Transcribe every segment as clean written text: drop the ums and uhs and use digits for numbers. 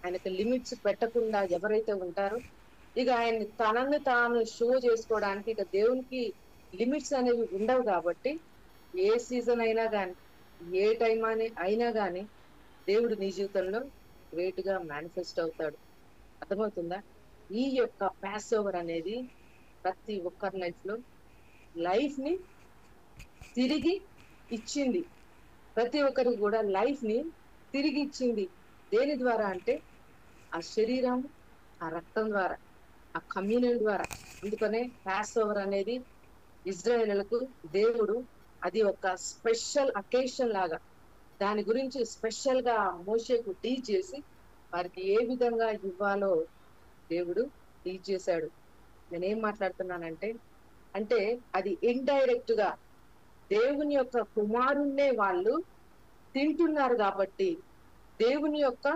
ఆయనకు లిమిట్స్ పెట్టకుండా ఎవరైతే ఉంటారో, ఇక ఆయన తనని తాను షో చేసుకోవడానికి ఇక దేవునికి లిమిట్స్ అనేవి ఉండవు కాబట్టి, ఏ సీజన్ అయినా కానీ, ఏ టైం అయినా కానీ దేవుడు నీ జీవితంలో గ్రేట్ గా మేనిఫెస్ట్ అవుతాడు. అర్థమవుతుందా? ఈ యొక్క పాస్ ఓవర్ అనేది ప్రతి ఒక్కరి లైఫ్ ని తిరిగి ఇచ్చింది. ప్రతి ఒక్కరికి కూడా లైఫ్ ని తిరిగి ఇచ్చింది. దేని ద్వారా అంటే ఆ శరీరం, ఆ రక్తం ద్వారా, ఆ కమ్యూనియన్ ద్వారా. అందుకనే పాస్ ఓవర్ అనేది ఇజ్రాయేలులకు దేవుడు అది ఒక స్పెషల్ అకేషన్ లాగా, దాని గురించి స్పెషల్ గా మోషేకు టీచ్ చేసి వారికి ఏ విధంగా ఇవ్వాలో దేవుడు టీచ్ చేశాడు. నేనేం మాట్లాడుతున్నానంటే, అంటే అది ఇండైరెక్ట్ గా దేవుని యొక్క కుమారుణ్ణే వాళ్ళు తింటున్నారు కాబట్టి, దేవుని యొక్క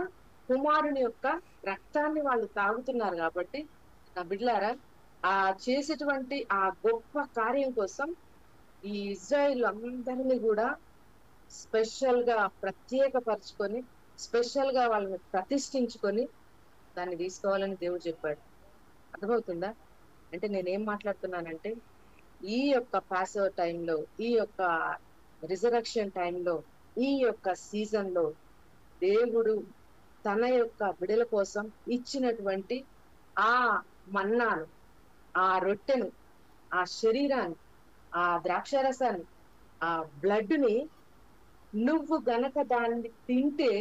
కుమారుని యొక్క రక్తాన్ని వాళ్ళు తాగుతున్నారు కాబట్టి, నా బిడ్డలారా, ఆ చేసేటువంటి ఆ గొప్ప కార్యం కోసం ఈ ఇజ్రాయిల్ అందరినీ కూడా స్పెషల్ గా ప్రత్యేకపరచుకొని, స్పెషల్ గా వాళ్ళని ప్రతిష్ఠించుకొని దాన్ని తీసుకోవాలని దేవుడు చెప్పాడు. అర్థమవుతుందా? అంటే నేనేం మాట్లాడుతున్నానంటే, ఈ యొక్క పాసోవర్ టైంలో, ఈ యొక్క రిజరక్షన్ టైంలో, ఈ యొక్క సీజన్ లో దేవుడు తన యొక్క బిడల కోసం ఇచ్చినటువంటి ఆ మన్నాను, ఆ రొట్టెను, ఆ శరీరాన్ని, ఆ ద్రాక్షారసాన్ని, ఆ బ్లడ్ ని నువ్వు గనక దాన్ని తింటే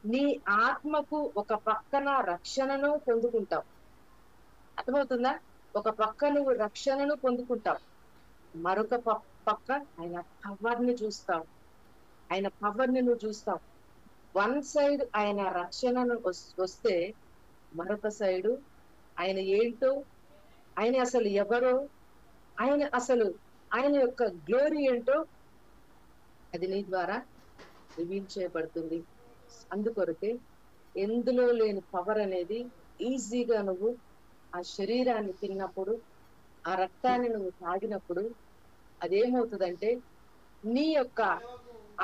నీ ఆత్మకు ఒక పక్కన రక్షణను పొందుకుంటావు. అర్థమవుతుందా? ఒక పక్క నువ్వు రక్షణను పొందుకుంటావు, మరొక పక్క ఆయన పవర్ ని చూస్తావు. ఆయన పవర్ ని నువ్వు చూస్తావు. వన్ సైడ్ ఆయన రక్షణను వస్తే, మరొక సైడు ఆయన ఏంటో, ఆయన అసలు ఎవరో, ఆయన యొక్క గ్లోరీ ఏంటో అది నీ ద్వారా రివీల్ చేయబడుతుంది. అందుకొరకే ఎందులో లేని పవర్ అనేది ఈజీగా నువ్వు ఆ శరీరాన్ని తిన్నప్పుడు, ఆ రక్తాన్ని నువ్వు తాగినప్పుడు అదేమవుతుందంటే, నీ యొక్క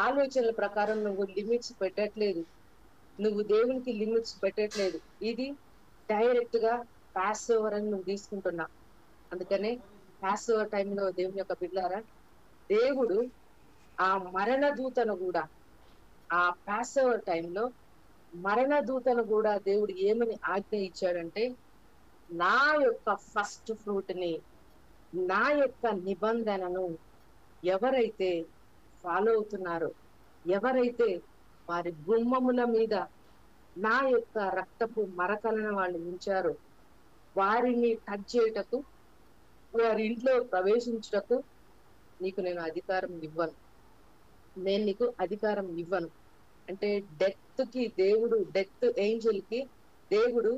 ఆలోచనల ప్రకారం నువ్వు లిమిట్స్ పెట్టట్లేదు, నువ్వు దేవునికి లిమిట్స్ పెట్టట్లేదు. ఇది డైరెక్ట్ గా పాస్ ఓవర్ అని నువ్వు తీసుకుంటున్నా. అందుకనే పాస్ ఓవర్ టైంలో దేవుని యొక్క బిడ్డలారా, దేవుడు ఆ మరణ దూతను కూడా, ఆ పాస్ ఓవర్ టైంలో మరణ దూతను కూడా దేవుడు ఏమని ఆజ్ఞ ఇచ్చాడంటే, నా యొక్క ఫస్ట్ ఫ్రూట్ ని, నా యొక్క నిబంధనను ఎవరైతే ఫాలో అవుతున్నారో, ఎవరైతే వారి గుమ్మముల మీద నా యొక్క రక్తపు మరకలను వాళ్ళు ఉంచారో, వారిని టచ్ చేయుటకు, వారి ఇంట్లో ప్రవేశించుటకు నీకు నేను అధికారం ఇవ్వను. నేను నీకు అధికారం ఇవ్వను. అంటే డెత్ ఏంజల్ కి దేవుడు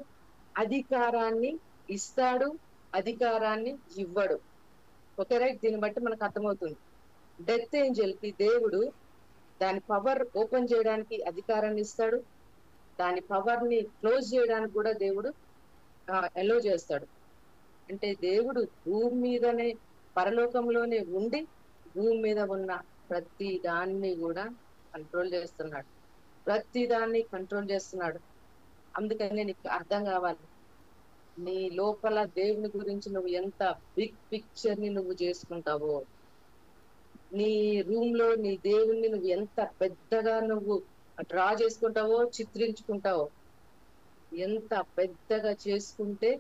అధికారాన్ని ఇస్తాడు, అధికారాన్ని ఇవ్వడు. Okay, right? దీన్ని బట్టి మనకు అర్థమవుతుంది. డెత్ ఏంజల్ కి దేవుడు దాని పవర్ ఓపెన్ చేయడానికి అధికారాన్ని ఇస్తాడు, దాని పవర్ ని క్లోజ్ చేయడానికి కూడా దేవుడు అలో చేస్తాడు. అంటే దేవుడు భూమి మీదనే, పరలోకంలోనే ఉండి భూమి మీద ఉన్న ప్రతి దాన్ని కూడా కంట్రోల్ చేస్తున్నాడు, ప్రతి దాన్ని కంట్రోల్ చేస్తున్నాడు. అందుకనే నీకు అర్థం కావాలి, నీ లోపల దేవుని గురించి నువ్వు ఎంత బిగ్ పిక్చర్ ని నువ్వు చేసుకుంటావో, నీ రూమ్ లో నీ దేవుణ్ణి నువ్వు ఎంత పెద్దగా నువ్వు డ్రా చేసుకుంటావో, చిత్రించుకుంటావో, ఎంత పెద్దగా చేసుకుంటే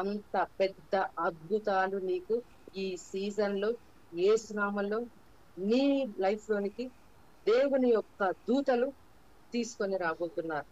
అంత పెద్ద అద్భుతాలు నీకు ఈ సీజన్ లో, యేసు నామములో నీ లైఫ్ లోనికి దేవుని యొక్క దూతలు తీసుకొని రాబోతున్నారు.